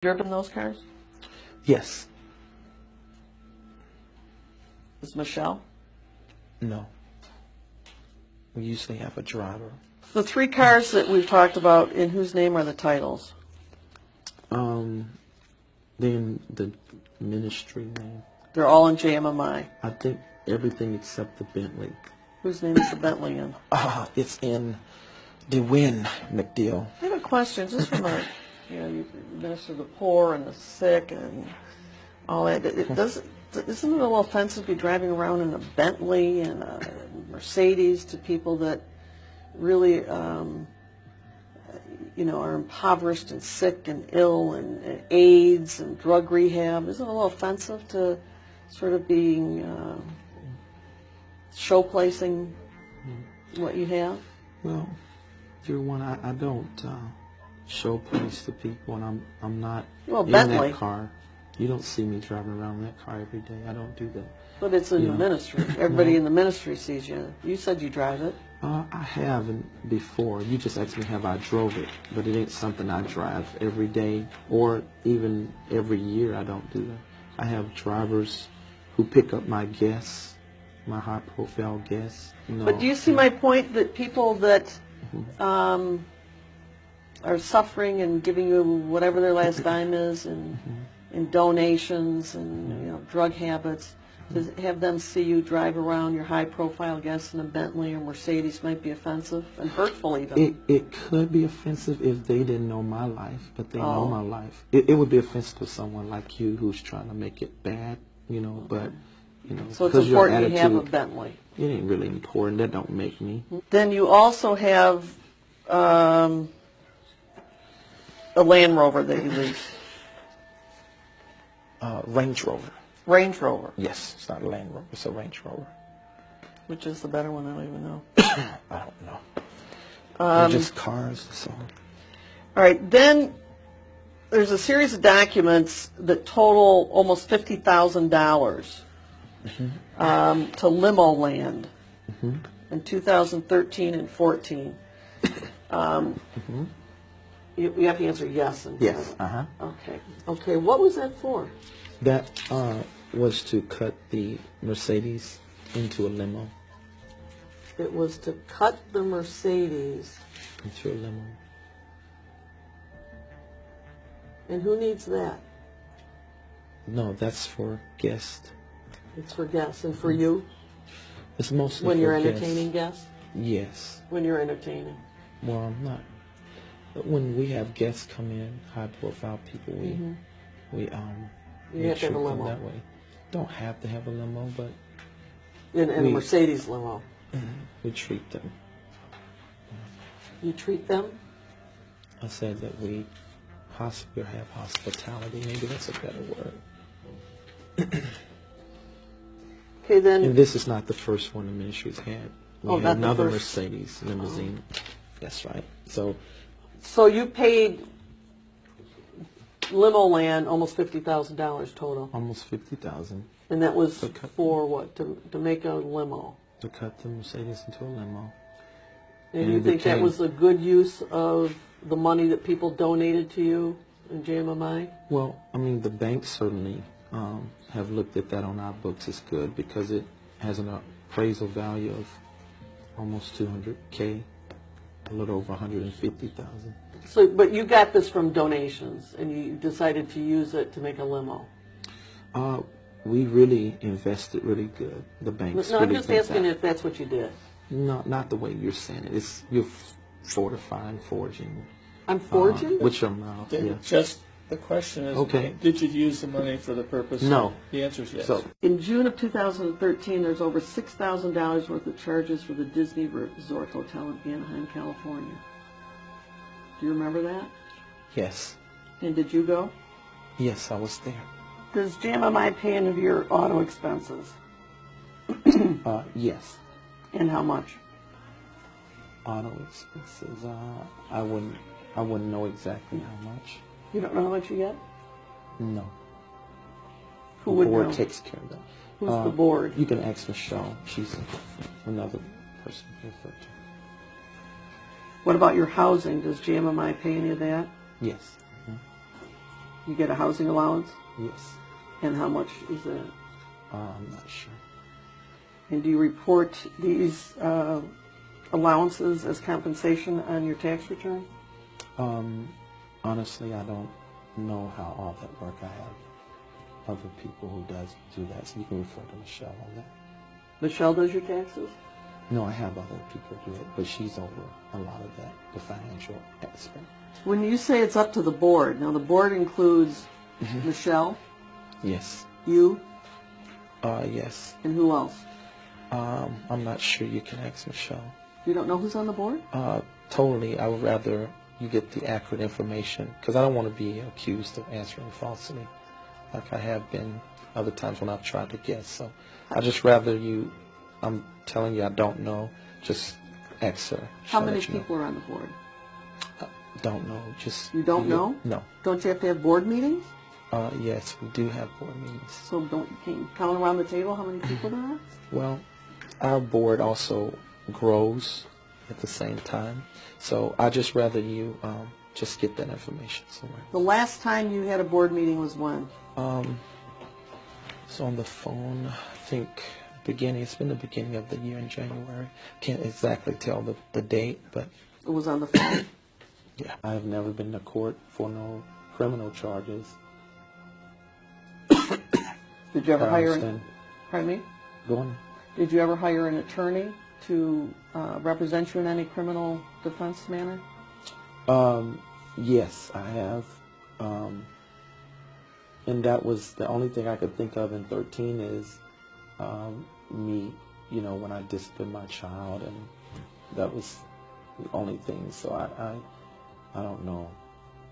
Driven those cars? Yes. Is Michelle? No. We usually have a driver. The three cars that we've talked about, in whose name are the titles? Then the ministry name. They're all in JMMI. I think everything except the Bentley. Whose name is the Bentley in? It's in DeWin McDill. I have a question, just from a, you minister to the poor and the sick and all that. Isn't it a little offensive to be driving around in a Bentley and a Mercedes to people that really, are impoverished and sick and ill and AIDS and drug rehab? Isn't it a little offensive to sort of being show-placing what you have? Well, dear one, I don't show place to people, and I'm not in Bentley. that car. You don't see me driving around in that car every day. I don't do that. But it's in the ministry. Everybody in the ministry sees you. You said you drive it. I haven't before. You just asked me have I drove it, but it ain't something I drive every day or even every year. I don't do that. I have drivers who pick up my guests, my high-profile guests. But do you see my point that people that are suffering and giving you whatever their last dime is in donations and drug habits, to have them see you drive around your high-profile guests in a Bentley or Mercedes might be offensive and hurtful even. It could be offensive if they didn't know my life, but they know my life. It would be offensive to someone like you who's trying to make it bad, but, So it's important you have a Bentley. It ain't really important. That don't make me. Then you also have a Land Rover that you lease. Range Rover. Range Rover. Yes, it's not a Land Rover. It's a Range Rover. Which is the better one? I don't even know. I don't know. They're just cars, so. All right, then there's a series of documents that total almost $50,000 to Limo Land in 2013 and 14. You have to answer yes. Yes. Okay. What was that for? That was to cut the Mercedes into a limo. It was to cut the Mercedes. Into a limo. And who needs that? No, that's for guests. It's for guests. And for you? It's mostly when for you're entertaining guests? Yes. When you're entertaining? Well, I'm not. But when we have guests come in, high-profile people, we have to have a treat them limo. that way. Don't have to have a limo, but In a Mercedes limo. we treat them. You treat them? I said that we possibly have hospitality. Maybe that's a better word. Okay, then. And this is not the first one the ministry's had. We had not the another first. Mercedes limousine. That's right. So you paid Limo Land almost $50,000 total. Almost 50,000 And that was To cut- for what? To make a limo. to cut the Mercedes into a limo. And And you it think that became- was a good use of the money that people donated to you in JMMI? Well, I mean, the banks certainly have looked at that on our books as good because it has an appraisal value of almost 200K, a little over 150,000. So, but you got this from donations, and you decided to use it to make a limo. We really invested really good. The banks No, really I'm just think asking that. if that's what you did. No, not the way you're saying it. You're fortifying, forging. I'm forging? With your mouth, yeah. Just the question is, Okay. did you use the money for the purpose? No. The answer is yes. So, In June of 2013, there's over $6,000 worth of charges for the Disney Resort Hotel in Anaheim, California. Do you remember that? yes. And did you go? Yes, I was there. Does JMMI pay any of your auto expenses? Yes. And how much? Auto expenses, I wouldn't know exactly how much. You don't know how much you get? No. Who The would board know? takes care of that. Who's the board? You can ask Michelle. She's another person to refer to. What about your housing? Does JMMI pay any of that? Yes. You get a housing allowance? Yes. And how much is that? I'm not sure. And do you report these allowances as compensation on your tax return? Honestly, I don't know how all that work. I have other people who do that, so you can refer to Michelle on that. Michelle does your taxes? No, I have other people do it, but she's over a lot of that, the financial expert. When you say it's up to the board, now the board includes Michelle, Yes. you, Yes. and who else? I'm not sure. You can ask Michelle. You don't know who's on the board? Totally. I would rather you get the accurate information because I don't want to be accused of answering falsely, like I have been other times when I've tried to guess. So I just rather you. I'm telling you, I don't know. Just ask her. How She'll many let you know. people are on the board? Don't know. Just You don't know? No. Don't you have to have board meetings? Yes, we do have board meetings. So can you count around the table how many people there are? Well, our board also grows at the same time. So I just rather you just get that information somewhere. The last time you had a board meeting was when? So on the phone, I think it's been the beginning of the year in January. Can't exactly tell the date, but It was on the phone. yeah. I've never been to court for no criminal charges. Did you ever I hire understand. pardon me? Go on. Did you ever hire an attorney to represent you in any criminal defense manner? Yes, I have. And that was the only thing I could think of in 13 is me, when I disciplined my child, and that was the only thing. So I don't know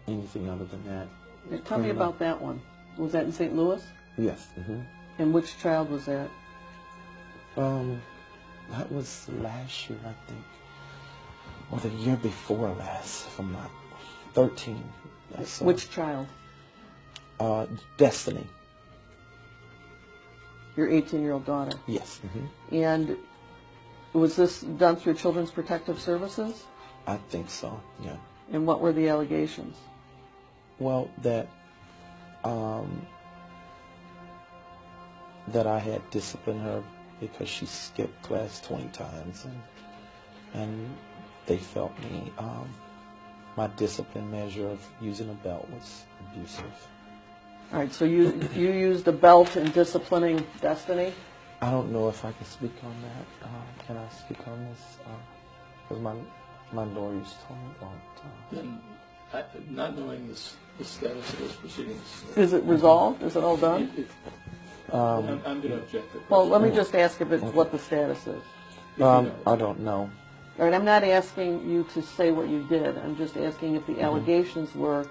anything other than that. Tell me about that one. Was that in St. Louis? Yes. Mm-hmm. And which child was that? That was last year, I think, or the year before last, if I'm not 13. That's, Which child? Destiny. Your 18-year-old daughter. Yes. Mm-hmm. And was this done through Children's Protective Services? I think so. Yeah. And what were the allegations? Well, that I had disciplined her because she skipped class 20 times, and they felt my discipline measure of using a belt was abusive. All right, so you used a belt in disciplining Destiny? I don't know if I can speak on that. Can I speak on this? Because my lawyers told me all the time. Then, not knowing the status of those proceedings. Is it resolved? Is it all done? I'm going to object to that. Well, let me just ask if it's what the status is. I don't know. All right, I'm not asking you to say what you did. I'm just asking if the allegations were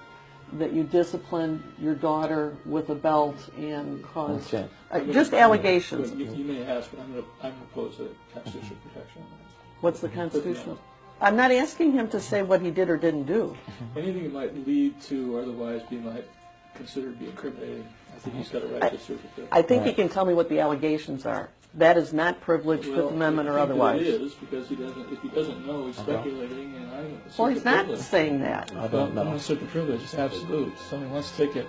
that you disciplined your daughter with a belt and caused... Okay. Just allegations. You may ask, but I'm going to oppose a constitutional protection on that. What's the constitutional? I'm not asking him to say what he did or didn't do. Anything that might lead to or otherwise might consider to be incriminating, I think he's got a right to assert it. I think he can tell me what the allegations are. That is not privileged, Fifth Amendment or otherwise. It is, because if he doesn't know, he's speculating, and I don't assert Well, the he's not privilege. saying that. I don't know. I'm going to assert the privilege. It's absolute. Somebody wants to take it.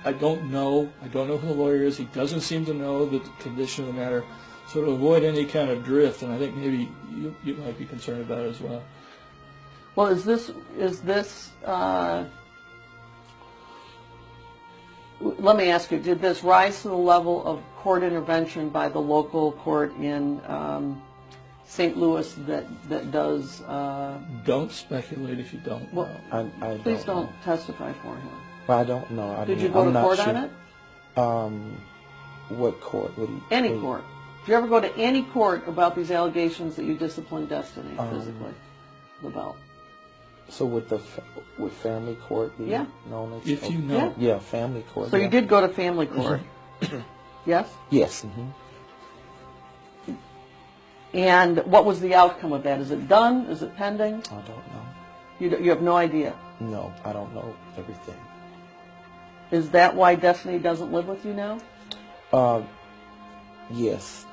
I don't know. I don't know who the lawyer is. He doesn't seem to know the condition of the matter. So to avoid any kind of drift, and I think maybe you might be concerned about it as well. Well, is this let me ask you, did this rise to the level of court intervention by the local court in St. Louis that does... Don't speculate if you don't know. Well, I please don't know. testify for him. But I don't know. Did you go to court on it? What court? Any court. Did you ever go to any court about these allegations that you disciplined Destiny physically? The belt. So with family court being Yeah. known as... If you know. Yeah, family court. So you did go to family court? Yes? Yes. Mm-hmm. And what was the outcome of that? Is it done? Is it pending? I don't know. You have no idea. No, I don't know everything. Is that why Destiny doesn't live with you now? Yes.